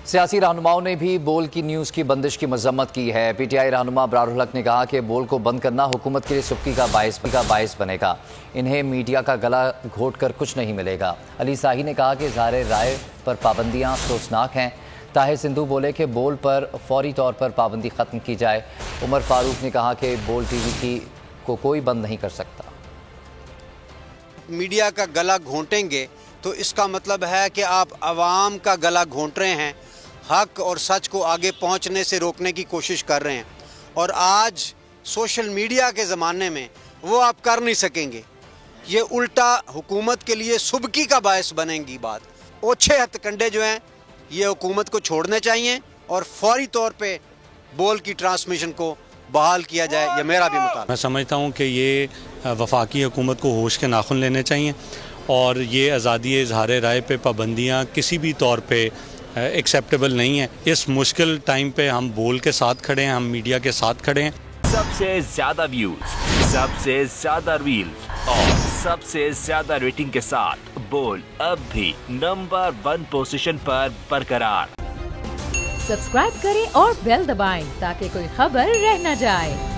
सियासी रहनुमाओं ने भी बोल की न्यूज़ की बंदिश की मजम्मत की है। पीटीआई रहनुमा अबरारुल हक ने कहा कि बोल को बंद करना हुकूमत के लिए सुबकी का बायस बनेगा। इन्हें मीडिया का गला घोट कर कुछ नहीं मिलेगा। अली साही ने कहा कि इज़हार राय पर पाबंदियाँ अफसोसनाक हैं। ताहिर सिंधु बोले कि बोल पर फौरी तौर पर पाबंदी ख़त्म की जाए। उमर फारूक ने कहा कि बोल टीवी को कोई बंद नहीं कर सकता। मीडिया का गला घोंटेंगे तो इसका मतलब है कि आप आवाम का गला घोंट रहे हैं, हक और सच को आगे पहुंचने से रोकने की कोशिश कर रहे हैं। और आज सोशल मीडिया के ज़माने में वो आप कर नहीं सकेंगे। ये उल्टा हुकूमत के लिए सुबकी का बायस बनेगी बात। ओछे हथकंडे जो हैं ये हुकूमत को छोड़ने चाहिए और फौरी तौर पे बोल की ट्रांसमिशन को बहाल किया जाए। यह मेरा भी मुतालबा। मैं समझता हूँ कि ये वफाकी हुकूमत को होश के नाखून लेने चाहिए और ये आज़ादी इज़हार राय पे पाबंदियाँ किसी भी तौर पे एक्सेप्टेबल नहीं है। इस मुश्किल टाइम पे हम बोल के साथ खड़े हैं, हम मीडिया के साथ खड़े हैं। सबसे ज्यादा व्यूज, सबसे ज्यादा रील्स और सबसे ज्यादा रेटिंग के साथ बोल अब भी नंबर 1 पोजीशन पर बरकरार। सब्सक्राइब करें और बेल दबाएं ताकि कोई खबर रह न जाए।